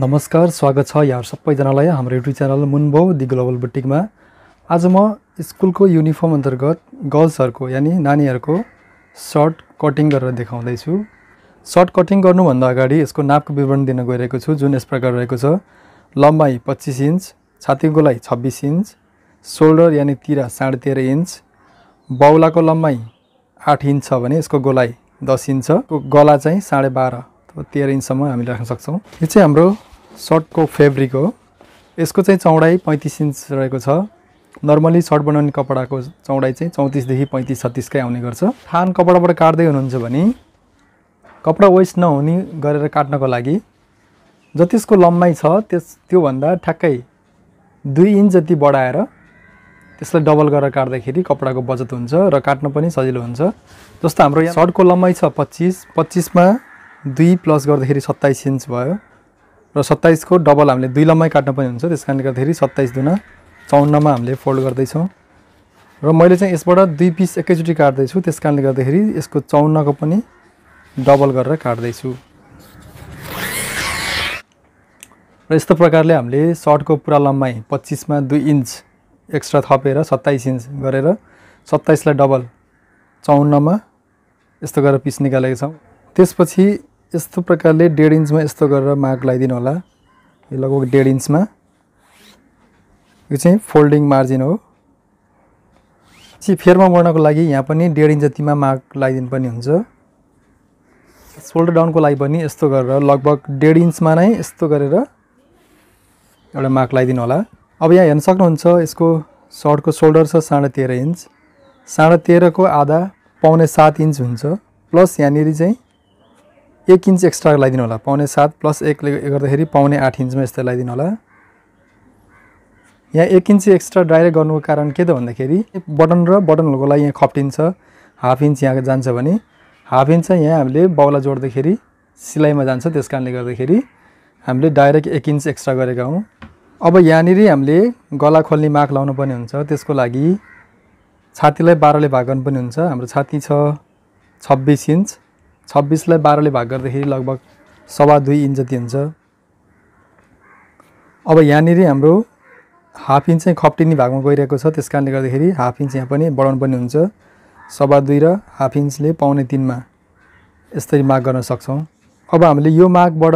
नमस्कार, स्वागत छ यहाँ सबैजनालाई हाम्रो युट्युब च्यानल मुनबो दि ग्लोबल बुटिकमा। आज म स्कुलको युनिफर्म अन्तर्गत गर्ल्सहरुको यानी नानीहरुको सर्ट कटिङ गरेर देखाउँदैछु। सर्ट कटिङ गर्नुभन्दा अगाडि यसको नापको विवरण दिन गइरहेको छु, जुन यस प्रकार रहेको छ। लम्बाई 25 इन्च, छातीको गोलाइ 26 इन्च, शोल्डर यानी तिरा 13.5 इन्च, बाउलाको लम्बाई 8 इन्च छ भने यसको गोलाइ 10 इन्च छ। गला चाहिँ 12.5 13 इन्चसम्म हामी राख्न सक्छौं। यो चाहिँ हाम्रो सर्टको फेब्रिक हो। यसको चाहिँ चौडाइ 35 इन्च रहेको छ। नर्मली सर्ट बनाउने कपडाको चौडाइ चाहिँ 34 देखि 35 36 कै आउने गर्छ। थान कपडाबाट काट्दै हुनुहुन्छ भने कपडा वेस्ट नहुने गरेर काट्नको लागि जति यसको लम्बाइ छ त्यो भन्दा ठ्याक्कै 2 इन्च जति बढाएर त्यसलाई डबल गरेर काट्दाखेरि कपडाको बचत हुन्छ र काट्न पनि सजिलो हुन्छ। जस्तो हाम्रो यहाँ सर्टको लम्बाइ छ 25 मा 2 प्लस गर्दाखेरि 27 इन्च भयो र 27 को डबल हामीले 2 लम्बाइ काट्न पनि हुन्छ। त्यसकारणले गर्दाखेरि 27 दुना 54 मा हामीले फोल्ड गर्दै छौं र मैले चाहिँ यसबाट 2 पीस एकैचोटी काट्दै छु। त्यसकारणले गर्दाखेरि यसको 54 को पनि डबल गरेर काट्दै छु र यस्तो प्रकारले हामीले सर्टको पुरा लम्बाइ 25 मा 2 इन्च एक्स्ट्रा थपेर 27 इन्च गरेर 27 लाई डबल 54 मा यस्तो गरेर पीस निकालेका छौं। त्यसपछि यस्तो प्रकारले 1.5 इन्चमा यस्तो गरेर मार्क लगाइदिनु होला। यो लगभग 1.5 इन्चमा यो चाहिँ फोल्डिङ मार्जिन हो। फेरमा मोड्नको लागि यहाँ पनि 1.5 इन्च जतिमा मार्क लगाइदिनु पनि हुन्छ। शोल्डर डाउनको लागि पनि यस्तो गरेर लगभग 1.5 इन्चमा नै यस्तो गरेर एउटा मार्क लगाइदिनु होला। अब यहाँ हेर्न सक्नुहुन्छ यसको सर्टको शोल्डर छ 13.5 इन्च। 13.5 को आधा पौने 7 इन्च हुन्छ। प्लस यहाँनिर चाहिँ 1 इन्च एक्स्ट्रा लगाइदिनु होला। पौने 7 प्लस 1 गर्दाखेरि पौने 8 इन्चमा यस्तो लगाइदिनु होला। यहाँ 1 इन्च एक्स्ट्रा डाइरेक्ट गर्नुको कारण के त भन्दाखेरि बटन र बटनहरुको लागि यहाँ खप्टिन्छ। हाफ इन्च यहाँ जान्छ भने हाफ इन्च चाहिँ यहाँ हामीले बाउला जोड्दाखेरि सिलाइमा जान्छ। त्यसकारणले गर्दाखेरि हामीले डाइरेक्ट 1 इन्च एक्स्ट्रा गरेका हौं। अब यहाँनिर हामीले गला खोल्ने मार्क लाउनु पनि हुन्छ। त्यसको लागि छातीलाई 12 ले भाग गर्नु पनि हुन्छ। हाम्रो छाती छ 26 इन्च। 26 लाई 12 ले भाग गर्दाखेरि लगभग 2.5 इन्च जति हुन्छ। अब यहाँनिर हाम्रो हाफ इन्च चाहिँ खप्टिने भागमा गइरहेको छ। त्यसकारणले गर्दाखेरि हाफ इन्च यहाँ पनि बढाउनु पनि हुन्छ। 2.5 र हाफ इन्चले पौने 3 मा यसरी मार्क गर्न सक्छौं। अब हामीले यो मार्कबाट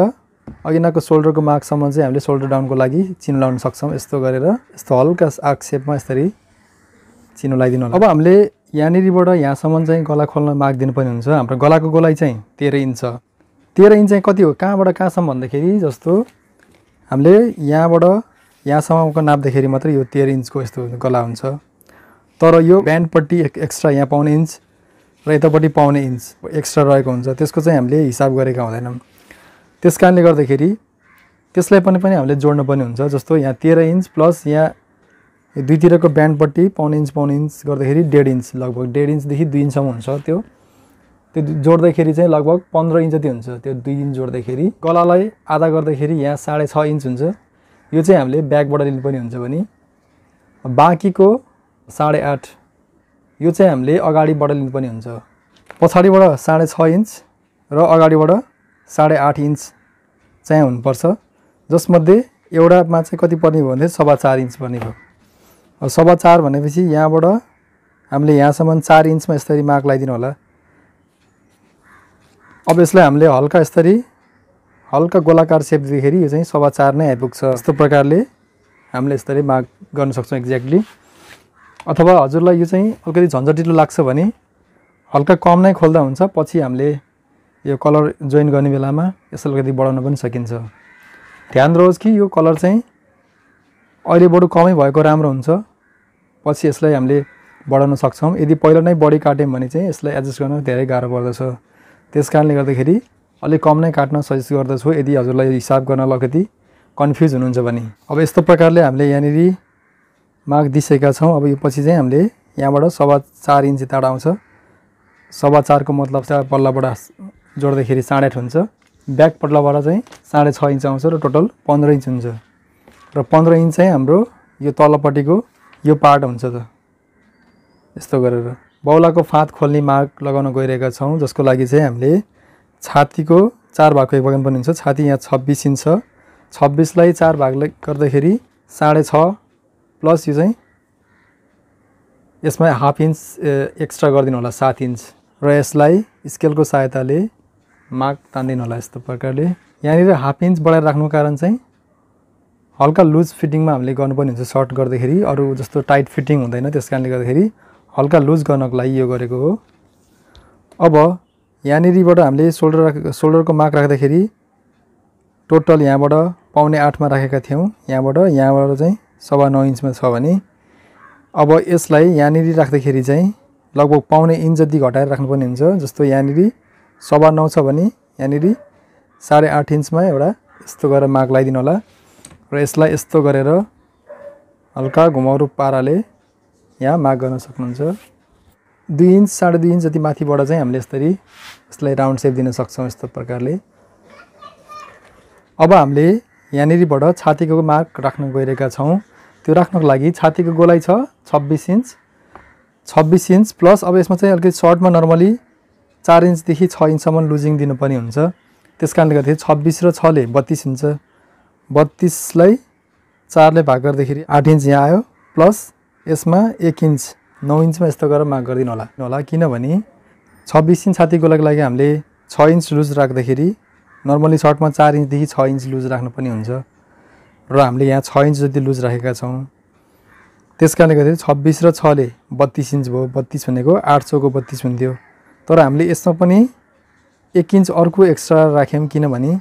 अघिनाको शोल्डरको मार्कसम्म चाहिँ हामीले शोल्डर डाउनको लागि चिन्ह लगाउन सक्छौं। यस्तो गरेर यस्तो हल्का आर्क शेपमा यसरी चिन्ह लगाइदिनु होला। अब हामीले यहाँनिरबाट यहाँसम्म चाहिँ गला खोल्न मार्क दिनु पनि हुन्छ। हाम्रो गलाको गोलाइ चाहिँ 13 इन्च छ। 13 इन्च चाहिँ कति हो, कहाँबाट कहाँसम्म भन्दाखेरि जस्तो हामीले यहाँबाट यहाँसम्मको नाप्दाखेरि मात्र यो 13 इन्चको यस्तो गला हुन्छ। तर यो ब्यान्डपट्टि एक्स्ट्रा यहाँ पौने इन्च र यतापट्टि पौने इन्च एक्स्ट्रा रहेको हुन्छ। त्यसको चाहिँ हामीले हिसाब गरेका हुँदैनौं। त्यसकारणले गर्दाखेरि त्यसलाई पनि हामीले जोड्न पनि हुन्छ। जस्तो यहाँ 13 इन्च प्लस यहाँ दुईतिरको ब्यान्डपट्टि पौने इन्च गर्दाखेरि 1.5 इन्च लगभग 1.5 इन्च देखि 2 इन्चसम्म हुन्छ। त्यो जोड्दाखेरि चाहिँ लगभग 15 इन्च जति हुन्छ। त्यो 2 इन्च जोड्दाखेरि गलालाई आधा गर्दाखेरि यहाँ 6.5 इन्च हुन्छ। यो चाहिँ हामीले ब्याकबाट लिनु पनि हुन्छ भने बाँकीको 8.5 यो चाहिँ हामीले अगाडिबाट लिनु पनि हुन्छ। पछाडिबाट 6.5 इन्च र अगाडिबाट 8.5 इन्च चाहिँ हुनुपर्छ। जसमध्ये एउटामा चाहिँ कति पर्ने हो भने 4.25 इन्च पर्ने हो। 4.25 भनेपछि यहाँबाट हामीले यहाँसम्म 4 इन्चमा यसरी मार्क लगाइदिनु होला। अब यसलाई हामीले हल्का यसरी हल्का गोलाकार शेप दिँदाखेरि यो चाहिँ 4.25 नै आइपुग्छ। यस्तो प्रकारले हामीले यसरी मार्क गर्न सक्छौं एक्ज्याक्टली। अथवा हजुरलाई यो चाहिँ अलिकति झन्झटिलो लाग्छ भने हल्का कम नै खोल्दा हुन्छ। पछि हामीले यो कलर जोइन गर्ने बेलामा यसलाई अलिकति बढाउन पनि सकिन्छ। ध्यान रहोस् कि यो कलर चाहिँ अहिले बडु कमै भएको राम्रो हुन्छ। पछि यसलाई हामीले बढाउन सक्छौं। यदि पहिला नै बढी काट्यौं भने चाहिँ यसलाई एडजस्ट गर्न धेरै गाह्रो पर्दछ। त्यसकारणले गर्दाखेरि अलि कम नै काट्न सजेस्ट गर्दछु यदि हजुरलाई हिसाब गर्न अलिकति कन्फ्युज हुनुहुन्छ भने। अब यस्तो प्रकारले हामीले यहाँनिर मार्क दिइसकेका छौं। अब यो पछि चाहिँ हामीले यहाँबाट 4.25 इन्च टाढा आउँछ। 4.25 को मतलब चाहिँ पल्लाबाट जोड्दाखेरि 8.5 हुन्छ। ब्याक पल्लाबाट चाहिँ 6.5 इन्च आउँछ र टोटल 15 इन्च हुन्छ। र 15 इन्च चाहिँ हाम्रो यो तलपट्टिको यो पार्ट हुन्छ। त यस्तो गरेर बाउलाको फाँत खोल्ने मार्क लगाउन गइरहेका छौं। जसको लागि चाहिँ हामीले छातीको 4 भागको 1 भाग पनि हुन्छ। छाती यहाँ 26 इन्च छ 26 लाई 4 भागले गर्दाखेरि 6.5 प्लस यो चाहिँ यसमा हाफ इन्च एक्स्ट्रा गरिदिनु होला 7 इन्च र यसलाई स्केलको सहायताले मार्क तान्दिनु होला यस्तो प्रकारले। यहाँनिर हाफ इन्च बढाएर राख्नुको कारण चाहिँ हल्का लुज फिटिङमा हामीले गर्नुपर्ने हुन्छ सर्ट गर्दाखेरि, अरू जस्तो टाइट फिटिङ हुँदैन, त्यस कारणले गर्दाखेरि हल्का लुज गर्नको लागि यो गरेको हो। अब यहाँनिरबाट हामीले सोल्डरको मार्क राख्दाखेरि टोटल यहाँबाट 7.5 मा राखेका थियौँ, यहाँबाट चाहिँ 9.25 इन्चमा छ भने अब यसलाई यहाँनिर राख्दाखेरि चाहिँ लगभग 0.5 इन्च जति घटाएर राख्नुपर्ने हुन्छ। जस्तो यहाँनिर 9.25 छ भने यहाँनिर 8.5 इन्चमा एउटा यस्तो गरेर मार्क लगाइदिनु होला र यसलाई यस्तो गरेर हल्का घुमाउरो पाराले यहाँ मार्क गर्न सक्नुहुन्छ। 2 इन्च 2.5 इन्च जति माथिबाट चाहिँ हामीले यसलाई राउन्ड सेप दिन सक्छौँ यस्तो प्रकारले। अब हामीले यहाँनिरबाट छातीको मार्क राख्न गइरहेका छौँ। त्यो राख्नको लागि छातीको गोलाइ छ 26 इन्च प्लस अब यसमा चाहिँ अलिकति सर्टमा नर्मली 4 इन्चदेखि 6 इन्चसम्म लुजिङ दिनुपर्ने हुन्छ। त्यस कारणले गर्दाखेरि 26 र 6 ले 32 हुन्छ। 32 लाई 4 ले भाग गर्दाखेरि 8 इन्च यहाँ आयो प्लस यसमा 1 इन्च 9 इन्चमा यस्तो गरेर मार्क गरिदिनु होला। किनभने 26 इन्च छाती गोलाइको लागि हामीले 6 इन्च लुज राख्दाखेरि नर्मली सर्टमा 4 इन्चदेखि 6 इन्च लुज राख्नुपर्ने हुन्छ र हामीले यहाँ 6 इन्च जति लुज राखेका छौँ। त्यस कारणले गर्दाखेरि 26 र 6 ले 32 इन्च भयो। 32 भनेको 8 चौको 32 हुन्थ्यो, तर हामीले यसमा पनि 1 इन्च अर्को एक्स्ट्रा राख्यौँ किनभने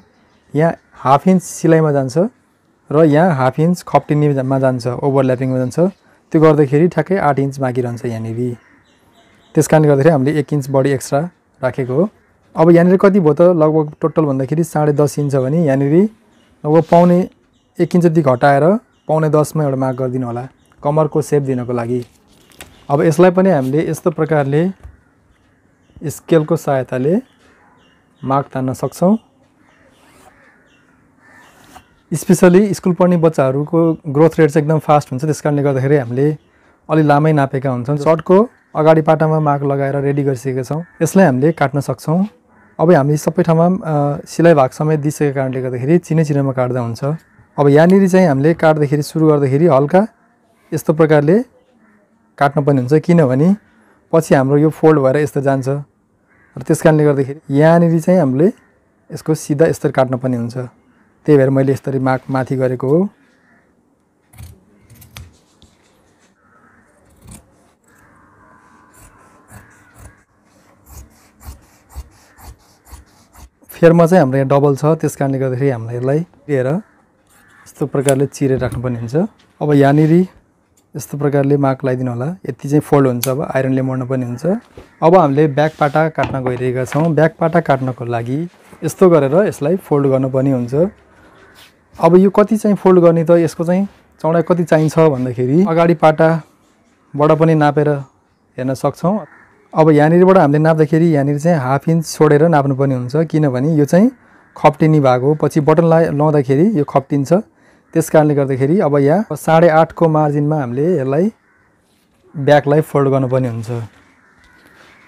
यहाँ हाफ इन्च सिलाइमा जान्छ र यहाँ हाफ इन्च खप्टिनीमा जान्छ, ओभरल्यापिङमा जान्छ। त्यो गर्दाखेरि ठ्याक्कै 8 इन्च बाँकी रहन्छ यहाँनिर। त्यस कारणले गर्दाखेरि हामीले 1 इन्च बढी एक्स्ट्रा राखेको हो। अब यहाँनिर कति भयो त लगभग टोटल भन्दाखेरि 10.5 इन्च भने यहाँनिर लगभग 1 इन्च जति घटाएर 9.25 मा एउटा मार्क गरिदिनु होला कमरको सेप दिनको लागि। अब यसलाई पनि हामीले यस्तो प्रकारले स्केलको सहायताले मार्क तान्न सक्छौँ। स्पेसली स्कुल पढ्ने बच्चाहरूको ग्रोथ रेट चाहिँ एकदम फास्ट हुन्छ, त्यस कारणले गर्दाखेरि हामीले अलि लामै नापेका हुन्छौँ। सर्टको अगाडि पाटामा मार्क लगाएर रेडी गरिसकेका छौँ। यसलाई हामीले काट्न सक्छौँ। अब हामी सबै ठाउँमा सिलाइ भाग समेत दिइसकेको कारणले गर्दाखेरि चिनेमा काट्दा हुन्छ। अब यहाँनिर चाहिँ हामीले काट्दाखेरि सुरु गर्दाखेरि हल्का यस्तो प्रकारले काट्नुपर्ने हुन्छ किनभने पछि हाम्रो यो फोल्ड भएर यस्तो जान्छ र त्यस कारणले गर्दाखेरि यहाँनिर चाहिँ हामीले यसको सिधा यसरी काट्नुपर्ने हुन्छ। त्यही भएर मैले यसरी मार्क माथि गरेको हो। फेरमा चाहिँ हाम्रो यहाँ डबल छ, त्यस कारणले गर्दाखेरि हामीलाई यसलाई लिएर यस्तो प्रकारले चिरेर राख्नुपर्ने हुन्छ। अब यहाँनिर यस्तो प्रकारले मार्क लगाइदिनु होला। यति चाहिँ फोल्ड हुन्छ, अब आइरनले मोड्नुपर्ने हुन्छ। अब हामीले ब्याक पाटा काट्न गइरहेका छौँ। ब्याक पाटा काट्नको लागि यस्तो गरेर यसलाई फोल्ड गर्नुपर्ने हुन्छ। अब यो कति चाहिँ फोल्ड गर्ने त यसको चाहिँ चौडाइ कति चाहिन्छ भन्दाखेरि अगाडि पाटाबाट पनि नापेर हेर्न सक्छौँ। अब यहाँनिरबाट हामीले नाप्दाखेरि यहाँनिर चाहिँ हाफ इन्च छोडेर नाप्नुपर्ने हुन्छ किनभने यो चाहिँ खप्टिनी भाग हो। पछि बटन लाउँदाखेरि यो खप्टिन्छ, त्यस कारणले गर्दाखेरि अब यहाँ 8.5 को मार्जिनमा हामीले यसलाई ब्याकलाई फोल्ड गर्नुपर्ने हुन्छ।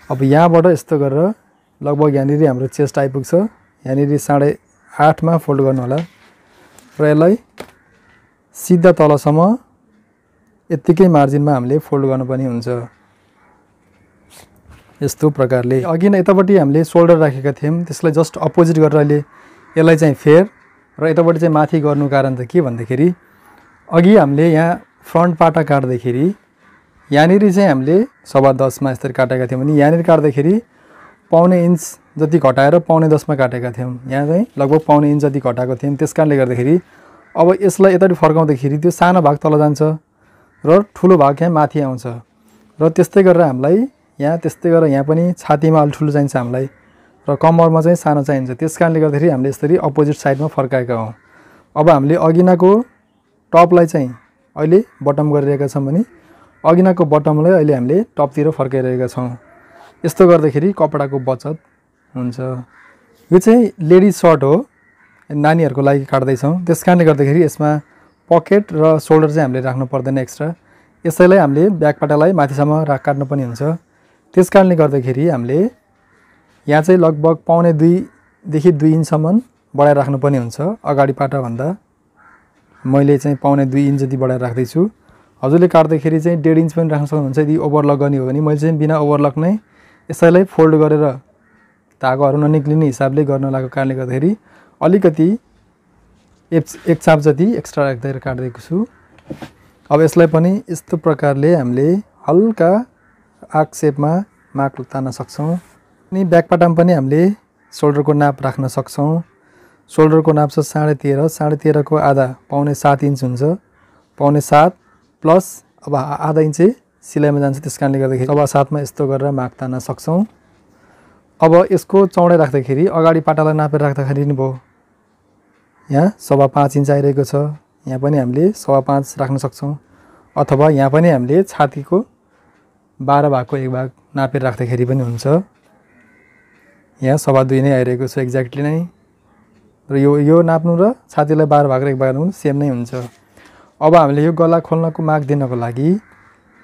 अब यहाँबाट यस्तो गरेर लगभग यहाँनिर हाम्रो चेस्ट आइपुग्छ। यहाँनिर 8.5 मा फोल्ड गर्नु होला र यसलाई सिधा तलसम्म यत्तिकै मार्जिनमा हामीले फोल्ड गर्नुपर्ने हुन्छ यस्तो प्रकारले। अघि नै यतापट्टि हामीले सोल्डर राखेका थियौँ, त्यसलाई जस्ट अपोजिट गरेर अहिले यसलाई चाहिँ फेर र यतापट्टि चाहिँ माथि गर्नु कारण त के भन्दाखेरि अघि हामीले यहाँ फ्रन्ट पाटा काट्दाखेरि यहाँनिर चाहिँ हामीले 10.25 मा यसरी काटेका थियौँ भने यहाँनिर काट्दाखेरि 0.5 इन्च जति घटाएर 0.10 मा काटेका थियौँ। यहाँ चाहिँ लगभग 0.5 इन्च जति घटाएको थियौँ। त्यस कारणले गर्दाखेरि अब यसलाई यतापट्टि फर्काउँदाखेरि त्यो सानो भाग तल जान्छ र ठुलो भाग यहाँ माथि आउँछ र त्यस्तै गरेर हामीलाई त्यस्तै गरेर यहाँ पनि छातीमा अलि ठुलो चाहिन्छ हामीलाई र कम्मरमा चाहिँ सानो चाहिन्छ। त्यस कारणले गर्दाखेरि हामीले यसरी अपोजिट साइडमा फर्काएका हौँ। अब हामीले अघिनाको टपलाई चाहिँ अहिले बटम गरिरहेका छौँ भने अघिनाको बटमलाई अहिले हामीले टपतिर फर्काइरहेका छौँ। यस्तो गर्दाखेरि कपडाको बचत हुन्छ। यो चाहिँ लेडिज सर्ट हो, नानीहरूको लागि काट्दैछौँ। त्यस कारणले गर्दाखेरि यसमा पकेट र सोल्डर चाहिँ हामीले राख्नु पर्दैन एक्स्ट्रा। यसैलाई हामीले ब्याकपाटालाई माथिसम्म काट्नु पनि हुन्छ। त्यस कारणले गर्दाखेरि हामीले यहाँ चाहिँ लगभग 1.5 देखि 2 इन्चसम्म बढाएर राख्नुपर्ने हुन्छ अगाडि पाटाभन्दा मैले चाहिँ पाउने 2 इन्च जति बढाएर राख्दैछु। हजुरले काट्दाखेरि चाहिँ 1.5 इन्च पनि राख्न सक्नुहुन्छ यदि ओभरलक गर्ने हो भने। मैले चाहिँ बिना ओभरलक नै यसैलाई फोल्ड गरेर धागोहरू ननिक्लिने हिसाबले गर्न लागेको कारणले गर्दाखेरि अलिकति 1 चाप जति एक्स्ट्रा राखेर काट्दैछु छु। अब यसलाई पनि यस्तो प्रकारले हामीले हल्का आर्क सेपमा मार्क तान्न सक्छौँ। अनि ब्याकपाटामा पनि हामीले सोल्डरको नाप राख्न सक्छौँ। सोल्डरको नाप छ 13.5, 13.5 को आधा 6.25 इन्च हुन्छ। 6.25 प्लस अब आधा इन्च सिलाइमा जान्छ, त्यस कारणले गर्दाखेरि 7.25 मा यस्तो गरेर मार्क तान्न सक्छौँ। अब यसको चौडाइ राख्दाखेरि अगाडि पाटालाई नापेर राख्दाखेरि नि भयो यहाँ 5.25 इन्च आइरहेको छ। यहाँ पनि हामीले 5.25 राख्न सक्छौँ, अथवा यहाँ पनि हामीले छातीको 12 भागको 1 भाग नापेर राख्दाखेरि पनि हुन्छ। यहाँ 2.25 नै आइरहेको छ एक्ज्याक्टली नै। र यो नाप्नु र छातीलाई 12 भाग र 1 भाग नाप्नु सेम नै हुन्छ। अब हामीले यो गला खोल्नको मार्क दिनको लागि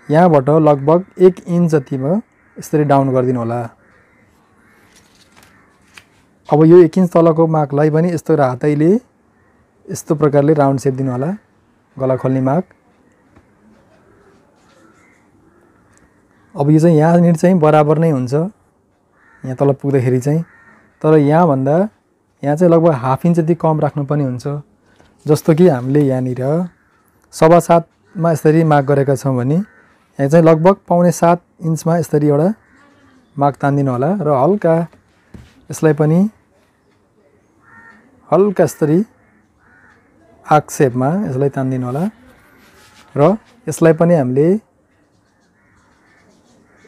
यहाँबाट लगभग 1 इन्च जतिमा यसरी डाउन गरिदिनु होला। अब यो 1 इन्च तलको मार्कलाई पनि यस्तो हातैले यस्तो प्रकारले राउन्ड सेप दिनु होला गला खोल्ने मार्क। अब यो चाहिँ यहाँनिर चाहिँ बराबर नै हुन्छ यहाँ तल पुग्दाखेरि चाहिँ, तर यहाँ चाहिँ लगभग हाफ इन्च जति कम राख्नुपर्ने हुन्छ। जस्तो कि हामीले यहाँनिर 7.25 मा यसरी मार्क गरेका छौँ भने यहाँ चाहिँ लगभग 6.25 इन्चमा यसरी एउटा मार्क तान्दिनु होला र हल्का यसलाई पनि हल्का यसरी आर्क सेपमा यसलाई तान्दिनु होला र यसलाई पनि हामीले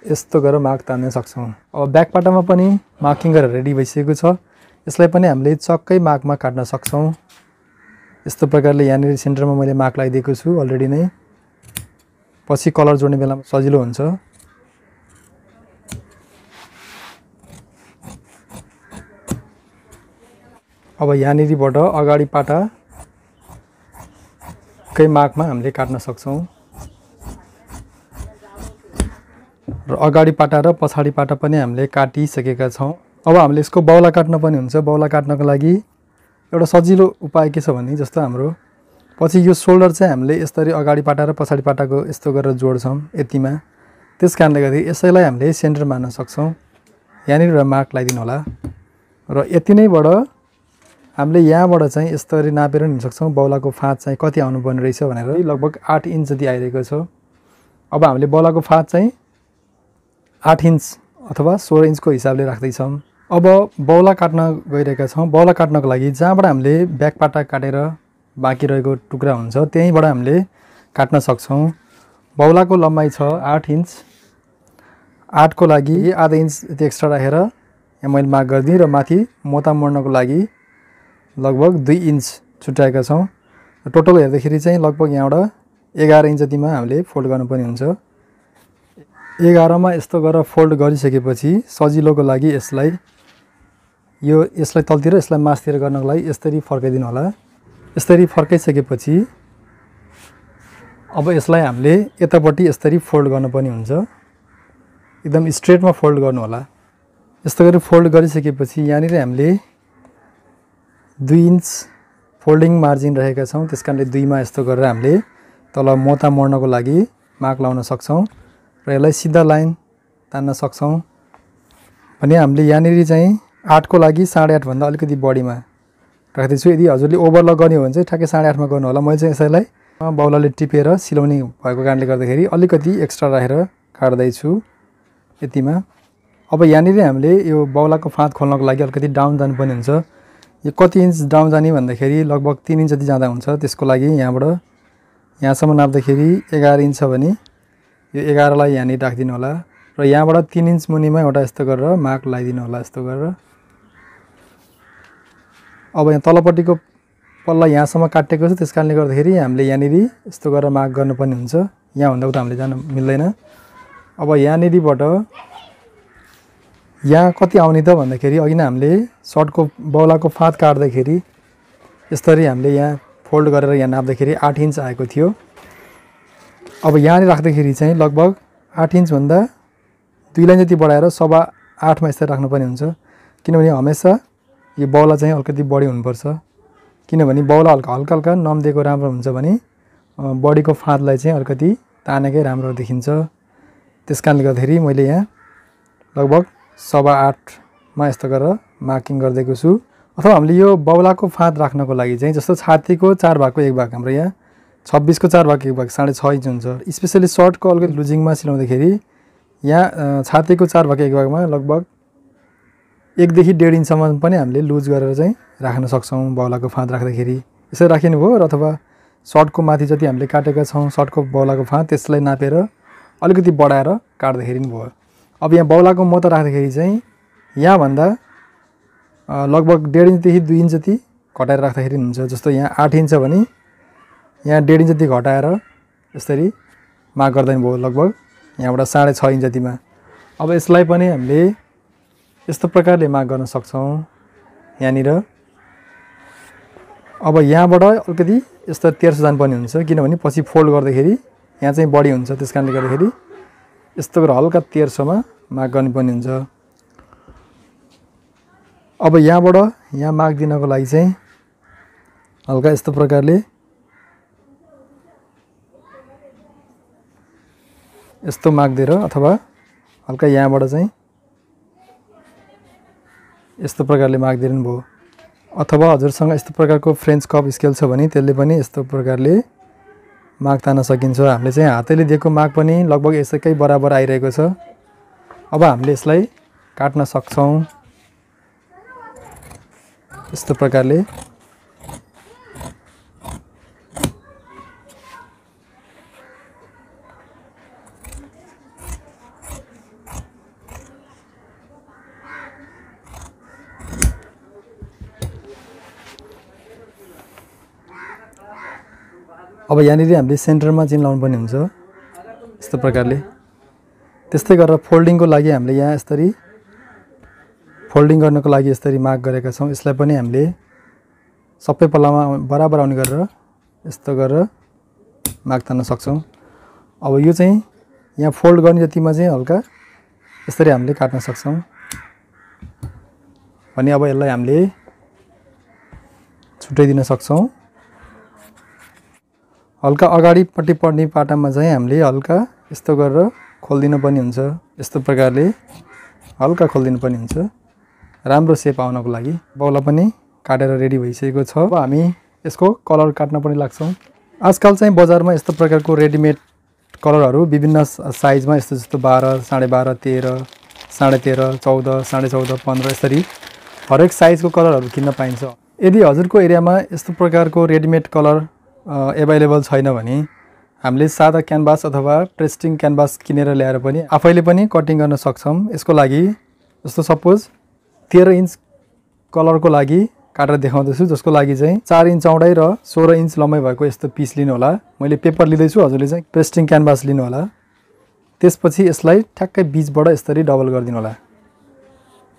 यस्तो गरेर मार्क तान्न सक्छौँ। अब ब्याक पाटामा पनि मार्किङ गरेर रेडी भइसकेको छ। यसलाई पनि हामीले चक्कै मार्कमा काट्न सक्छौँ। यस्तो प्रकारले यहाँनिर सेन्टरमा मैले मार्क लगाइदिएको छु अलरेडी नै, पछि कलर जोड्ने बेलामा सजिलो हुन्छ। अब यहाँनिरबाट अगाडि पाटाकै मार्कमा हामीले काट्न सक्छौँ र अगाडि पाटा र पछाडि पाटा पनि हामीले काटिसकेका छौँ। अब हामीले यसको बौला काट्न पनि हुन्छ। बौला काट्नको लागि एउटा सजिलो उपाय के छ भने जस्तो हाम्रो पछि यो सोल्डर चाहिँ हामीले यसरी अगाडि पाटा र पछाडि पाटाको यस्तो गरेर जोड्छौँ यतिमा, त्यस कारणले गर्दा यसैलाई हामीले सेन्टर मान्न सक्छौँ। यहाँनिर मार्क लगाइदिनु होला र यति नैबाट हामीले यहाँबाट चाहिँ यसरी नापेर हिँड्न सक्छौँ बौलाको फाँच चाहिँ कति आउनुपर्ने रहेछ भनेर। लगभग 8 इन्च जति आइरहेको छ। अब हामीले बौलाको फाँच चाहिँ 8 इन्च अथवा 16 इन्चको हिसाबले राख्दैछौँ। अब बौला काट्न गइरहेका छौँ। बौला काट्नको लागि जहाँबाट हामीले ब्याक पाटा काटेर बाँकी रहेको टुक्रा हुन्छ त्यहीँबाट हामीले काट्न सक्छौँ। बौलाको लम्बाइ छ 8 इन्च। 8 को लागि आधा इन्च यति एक्स्ट्रा राखेर यहाँ मैले मार्क गरिदिएँ र माथि मोता मोड्नको लागि लगभग 2 इन्च छुट्याएका छौँ। टोटल हेर्दाखेरि चाहिँ लगभग यहाँबाट 11 इन्च जतिमा हामीले फोल्ड गर्नुपर्ने हुन्छ। 11 मा यस्तो गरेर फोल्ड गरिसकेपछि सजिलोको लागि यसलाई तलतिर यसलाई मासतिर गर्नको लागि यसरी फर्काइदिनु होला। यसरी फर्काइसकेपछि अब यसलाई हामीले यतापट्टि यसरी फोल्ड गर्नुपर्ने हुन्छ। एकदम स्ट्रेटमा फोल्ड गर्नु होला। यस्तो गरी फोल्ड गरिसकेपछि यहाँनिर हामीले 2 इन्च फोल्डिङ मार्जिन रहेका छौँ, त्यसकारणले 2 मा यस्तो गरेर हामीले तल मोता मोड्नको लागि मार्क लाउन सक्छौँ र यसलाई सिधा लाइन तान्न सक्छौँ। भने हामीले यहाँनिर चाहिँ 8 को लागि 8.5 भन्दा अलिकति बढीमा राख्दैछु। यदि हजुरले ओभरलक गर्ने हो भने चाहिँ ठ्याक्कै 8.5 मा गर्नु होला। मैले चाहिँ यसैलाई बौलाले टिपेर सिलाउने भएको कारणले गर्दाखेरि अलिकति एक्स्ट्रा राखेर काट्दैछु यतिमा। अब यहाँनिर हामीले यो बौलाको फाँत खोल्नको लागि अलिकति डाउन जानुपर्ने हुन्छ। यो कति इन्च डाउन जाने भन्दाखेरि लगभग 3 इन्च जति जाँदा हुन्छ। त्यसको लागि यहाँबाट यहाँसम्म नाप्दाखेरि 11 इन्च छ भने यो 11 लाई यहाँनिर राखिदिनु होला र यहाँबाट 3 इन्च मुनिमा एउटा यस्तो गरेर मार्क लगाइदिनु होला यस्तो गरेर। अब यहाँ तलपट्टिको पल्ला यहाँसम्म काटेको छ, त्यस कारणले गर्दाखेरि हामीले यहाँनिर यस्तो गरेर मार्क गर्नुपर्ने हुन्छ। यहाँभन्दा उता हामीले जान मिल्दैन। अब यहाँनिरबाट यहाँ कति आउने त भन्दाखेरि अघि नै हामीले सर्टको बौलाको फाँत काट्दाखेरि यसरी हामीले यहाँ फोल्ड गरेर यहाँ नाप्दाखेरि 8 इन्च आएको थियो। अब यहाँनिर राख्दाखेरि चाहिँ लगभग 8 इन्च भन्दा 2 लाइन जति बढाएर 8.25 मा यसरी राख्नुपर्ने हुन्छ, किनभने हमेसा यो बौला चाहिँ अलिकति बढी हुनुपर्छ। किनभने बौला हल्का हल्का नम्दिएको राम्रो हुन्छ भने बडीको फाँदलाई चाहिँ अलिकति तानेकै राम्रो देखिन्छ। त्यसकारणले गर्दाखेरि मैले यहाँ लगभग 8.25 मा यस्तो गरेर मार्किङ गरिदिएको छु। अथवा हामीले यो बौलाको फाँद राख्नको लागि चाहिँ जस्तो छातीको 4 भागको 1 भाग हाम्रो यहाँ 26 को 4 भाग 1 भाग 6.5 इन्च हुन्छ। स्पेसली सर्टको अलिकति लुजिङमा सिलाउँदाखेरि यहाँ छातीको 4 भाग 1 भागमा लगभग 1 देखि 1.5 इन्चसम्म पनि हामीले लुज गरेर चाहिँ राख्न सक्छौँ बौलाको फाँद राख्दाखेरि। यसरी राखिनु भयो अथवा सर्टको माथि जति हामीले काटेका छौँ सर्टको बौलाको फाँद त्यसलाई नापेर अलिकति बढाएर काट्दाखेरि नि भयो। अब यहाँ बौलाको मोटा राख्दाखेरि चाहिँ यहाँभन्दा लगभग 1.5 इन्चदेखि 2 इन्च जति घटाएर राख्दाखेरि हुन्छ। जस्तो यहाँ 8 इन्च भने यहाँ 1.5 इन्च जति घटाएर यसरी मार्क गर्दा नि भयो लगभग यहाँबाट 6.5 इन्च जतिमा। अब यसलाई पनि हामीले यस्तो प्रकारले मार्क गर्न सक्छौँ यहाँनिर। अब यहाँबाट अलिकति यस्तो 1300 जानुपर्ने हुन्छ किनभने पछि फोल्ड गर्दाखेरि यहाँ चाहिँ बढी हुन्छ। त्यसकारणले गर्दाखेरि यस्तो गरेर हल्का 1300 मा मार्क गर्नुपर्ने हुन्छ। अब यहाँबाट यहाँ मार्क दिनको लागि चाहिँ हल्का यस्तो प्रकारले यस्तो मार्क दिएर अथवा हल्का यहाँबाट चाहिँ यस्तो प्रकारले मार्क दिनु भयो। अथवा हजुरसँग यस्तो प्रकारको फ्रेन्च कप स्केल छ भने त्यसले पनि यस्तो प्रकारले मार्क तान्न सकिन्छ। हामीले चाहिँ हातैले दिएको मार्क पनि लगभग यसैकै बराबर आइरहेको छ। अब हामीले यसलाई काट्न सक्छौँ यस्तो प्रकारले। अब यहाँनिर हामीले सेन्टरमा चाहिँ लाउनु पर्ने हुन्छ यस्तो प्रकारले। त्यस्तै गरेर फोल्डिङको लागि हामीले यहाँ यसरी फोल्डिङ गर्नको लागि यसरी मार्क गरेका छौँ। यसलाई पनि हामीले सबै पल्लामा बराबर आउने गरेर यस्तो गरेर मार्क तान्न सक्छौँ। अब यो चाहिँ यहाँ फोल्ड गर्ने जतिमा चाहिँ हल्का यसरी हामीले काट्न सक्छौँ भने अब यसलाई हामीले छुट्याइदिन सक्छौँ। हल्का अगाडिपट्टि पर्ने पाटामा चाहिँ हामीले हल्का यस्तो गरेर खोलिदिनु पर्ने हुन्छ। यस्तो प्रकारले हल्का खोलिदिनु पर्ने हुन्छ राम्रो सेप आउनको लागि। बौला पनि काटेर रेडी भइसकेको छ। अब हामी यसको कलर काट्न पनि लाग्छौँ। आजकल चाहिँ बजारमा यस्तो प्रकारको रेडिमेड कलरहरू विभिन्न साइजमा यस्तो जस्तो 12, 12.5, 13, 13.5, 14, 14.5, 15 यसरी हरेक साइजको कलरहरू किन्न पाइन्छ। यदि हजुरको एरियामा यस्तो प्रकारको रेडिमेड कलर एभाइलेबल छैन भने हामीले सादा क्यानभास अथवा पेस्टिङ क्यानभास किनेर ल्याएर पनि आफैले पनि कटिङ गर्न सक्छौँ। यसको लागि जस्तो सपोज 13 इन्च कलरको लागि काटेर देखाउँदैछु, जसको लागि चाहिँ 4 इन्च चौडाइ र 16 इन्च लम्बाइ भएको यस्तो पिस लिनु होला। मैले पेपर लिँदैछु, हजुरले चाहिँ पेस्टिङ क्यानभास लिनु होला। त्यसपछि यसलाई ठ्याक्कै बीचबाट यसरी डबल गरिदिनु होला।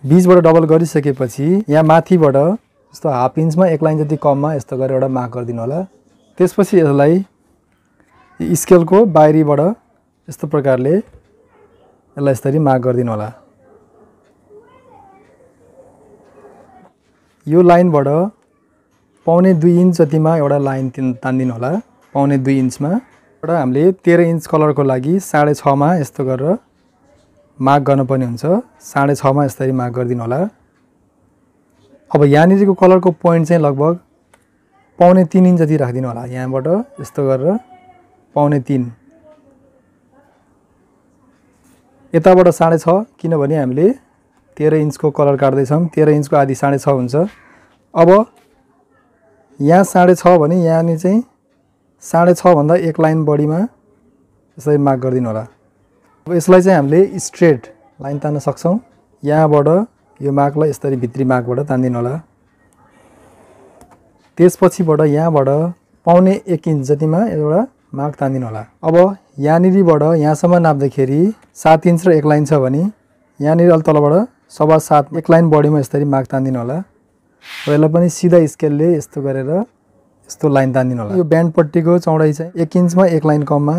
बीचबाट डबल गरिसकेपछि यहाँ माथिबाट जस्तो हाफ इन्चमा 1 लाइन जति कममा यस्तो गरेर एउटा मार्क गरिदिनु होला। त्यसपछि यसलाई स्केलको बाहिरीबाट यस्तो प्रकारले यसलाई यसरी मार्क गरिदिनु होला। यो लाइनबाट 1.25 इन्च जतिमा एउटा लाइन तान्दिनु होला। 1.25 इन्चमा एउटा हामीले 13 इन्च कलरको लागि 6.5 मा यस्तो गरेर मार्क गर्नुपर्ने हुन्छ। 6.5 मा यसरी मार्क गरिदिनु होला। अब यहाँनिरको कलरको पोइन्ट चाहिँ लगभग 3.25 इन्च जति राखिदिनु होला। यहाँबाट यस्तो गरेर 3.25, यताबाट 6.5 किनभने हामीले 13 इन्चको कलर काट्दैछौँ। 13 इन्चको आधी 6.5 हुन्छ। अब यहाँ 6.5 भने यहाँनिर चाहिँ 6.5 भन्दा 1 लाइन बढीमा यसरी मार्क गरिदिनु होला। अब यसलाई चाहिँ हामीले स्ट्रेट लाइन तान्न सक्छौँ। यहाँबाट यो मार्कलाई यसरी भित्री मार्कबाट तान्दिनु होला। त्यसपछिबाट यहाँबाट 1.25 इन्च जतिमा एउटा मार्क तान्दिनु होला। अब यहाँनिरबाट यहाँसम्म नाप्दाखेरि 7 इन्च र 1 लाइन छ भने यहाँनिर अलि तलबाट 7.25 1 लाइन बढीमा यसरी मार्क तान्दिनु होला। र यसलाई पनि सिधा स्केलले यस्तो गरेर यस्तो लाइन तान्दिनु होला। यो ब्यान्ड पट्टीको चौडाइ चाहिँ 1 इन्चमा 1 लाइन कममा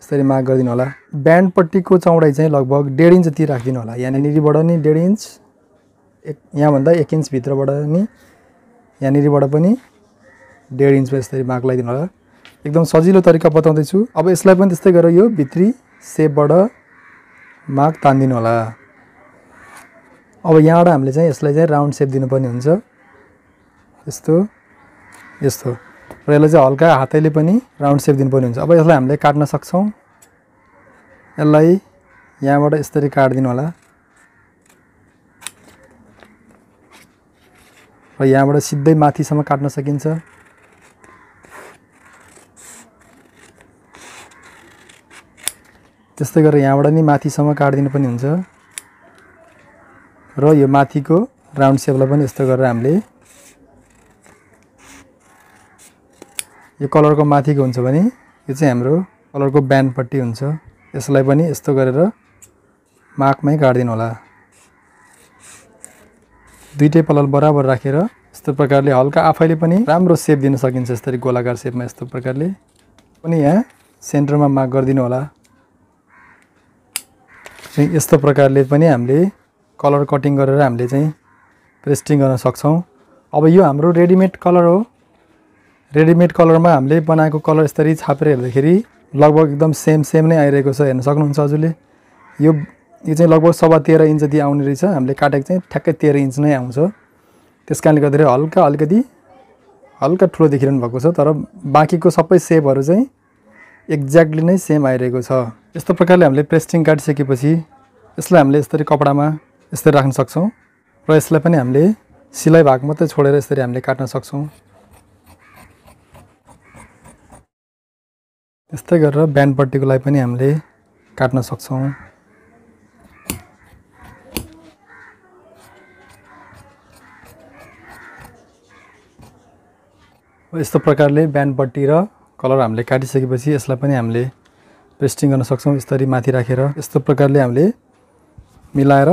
यसरी मार्क गरिदिनु होला। ब्यान्ड पट्टीको चौडाइ चाहिँ लगभग 1.5 इन्च जति राखिदिनु होला। यहाँनिरबाट नि 1.5 इन्च, यहाँभन्दा 1 इन्च भित्रबाट नि यहाँनिरबाट पनि 1.5 इन्चमा यसरी मार्क लगाइदिनु होला। एकदम सजिलो तरिका बताउँदैछु। अब यसलाई पनि त्यस्तै गरेर यो भित्री सेपबाट मार्क तान्दिनु होला। अब यहाँबाट हामीले चाहिँ यसलाई चाहिँ राउन्ड सेप दिनुपर्ने हुन्छ। यस्तो यस्तो र यसलाई चाहिँ हल्का हातैले पनि राउन्ड सेप दिनुपर्ने हुन्छ। अब यसलाई हामीले काट्न सक्छौँ। यसलाई यहाँबाट यसरी काट्दिनु होला र यहाँबाट सिधै माथिसम्म काट्न सकिन्छ। त्यस्तै गरेर यहाँबाट नि माथिसम्म काट्दिनु पनि हुन्छ र यो माथिको राउन्ड सेपलाई पनि यस्तो गरेर हामीले यो कलरको माथिको हुन्छ भने यो चाहिँ हाम्रो कलरको ब्यान्ड पट्टी हुन्छ। यसलाई पनि यस्तो गरेर मार्कमै काट्दिनु होला। दुईटै पलल बराबर राखेर यस्तो प्रकारले हल्का आफैले पनि राम्रो सेप दिन सकिन्छ। यसरी गोलाकार सेपमा यस्तो प्रकारले पनि यहाँ सेन्टरमा मार्क गरिदिनु होला। यस्तो प्रकारले पनि हामीले कलर कटिङ गरेर हामीले चाहिँ पेस्टिङ गर्न सक्छौँ। अब यो हाम्रो रेडिमेड कलर हो। रेडिमेड कलरमा हामीले बनाएको कलर यसरी छापेर हेर्दाखेरि लगभग एकदम सेम नै आइरहेको छ। हेर्न सक्नुहुन्छ हजुरले। यो चाहिँ लगभग 13.5 इन्च जति आउने रहेछ। हामीले काटेको चाहिँ ठ्याक्कै 13 इन्च नै आउँछ। त्यस कारणले गर्दाखेरि हल्का ठुलो देखिरहनु भएको छ, तर बाँकीको सबै सेपहरू चाहिँ एक्ज्याक्टली नै सेम आइरहेको छ। यस्तो प्रकारले हामीले पेस्टिङ काटिसकेपछि यसलाई हामीले यसरी कपडामा यसरी राख्न सक्छौँ र यसलाई पनि हामीले सिलाइ भाग मात्रै छोडेर यसरी हामीले काट्न सक्छौँ। त्यस्तै गरेर ब्यान्ड पट्टीको लागि पनि हामीले काट्न सक्छौँ। यस्तो प्रकारले ब्यान्ड पट्टी र कलर हामीले काटिसकेपछि यसलाई पनि हामीले पेस्टिङ गर्न सक्छौँ। यसरी माथि राखेर यस्तो प्रकारले हामीले मिलाएर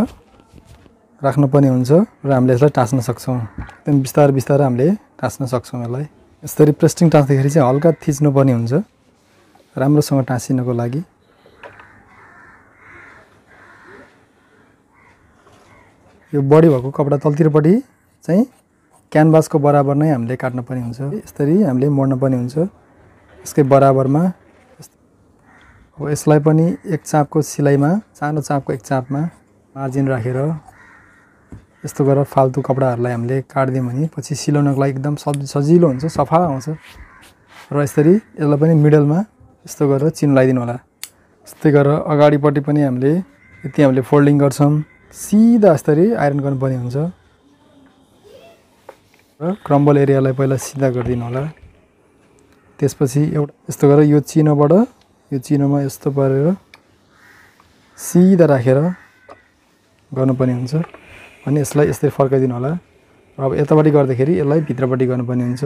राख्नुपर्ने हुन्छ र हामीले यसलाई टाँच्न सक्छौँ। एकदम बिस्तारै हामीले टाँच्न सक्छौँ। यसलाई यसरी पेस्टिङ टाँच्दाखेरि चाहिँ हल्का थिच्नुपर्ने हुन्छ राम्रोसँग टाँसिनको लागि। यो बढी भएको कपडा तलतिरपट्टि चाहिँ क्यानभासको बराबर नै हामीले काट्नुपर्ने हुन्छ। यसरी हामीले मोड्नुपर्ने हुन्छ यसकै बराबरमा। अब यसलाई पनि एक चापको सिलाइमा, सानो चापको एक चापमा मार्जिन राखेर यस्तो गरेर फाल्तु कपडाहरूलाई हामीले काट्दियौँ भने पछि सिलाउनको लागि एकदम सजिलो हुन्छ, सफा आउँछ। र यसरी यसलाई पनि मिडलमा यस्तो गरेर चिनो लगाइदिनु होला। यस्तै गरेर अगाडिपट्टि पनि हामीले यति हामीले फोल्डिङ गर्छौँ। सिधा यसरी आइरन गर्नुपर्ने हुन्छ र क्रम्बल एरियालाई पहिला सिधा गरिदिनु होला। त्यसपछि एउटा यस्तो गरेर यो चिनोबाट यो चिनोमा यस्तो पारेर सिधा राखेर गर्नुपर्ने हुन्छ। अनि यसलाई यस्तै फर्काइदिनु होला। अब यतापट्टि गर्दाखेरि यसलाई भित्रपट्टि गर्नुपर्ने हुन्छ।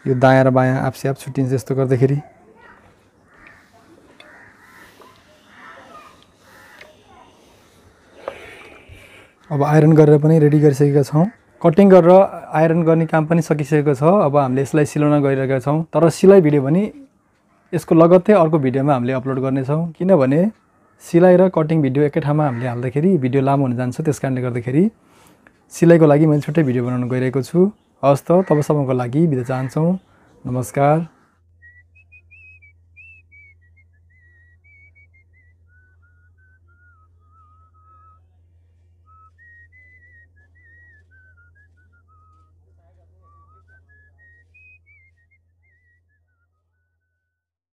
यो दायाँ र बायाँ आफसे आफ छुट्टिन्छ यस्तो गर्दाखेरि। अब आइरन गरेर पनि रेडी गरिसकेका छौँ। कटिङ गरेर आइरन गर्ने काम पनि सकिसकेको छ। अब हामीले यसलाई सिलाउन गइरहेका छौँ। तर सिलाइ भिडियो भने यसको लगत्तै अर्को भिडियोमा हामीले अपलोड गर्नेछौँ। किनभने सिलाइ र कटिङ भिडियो एकै ठाउँमा हामीले हाल्दाखेरि भिडियो लामो हुन जान्छ। त्यस कारणले गर्दाखेरि सिलाइको लागि मैले छुट्टै भिडियो बनाउन गइरहेको छु। हवस् त, तबसम्मको लागि बिदा चाहन्छौँ। नमस्कार।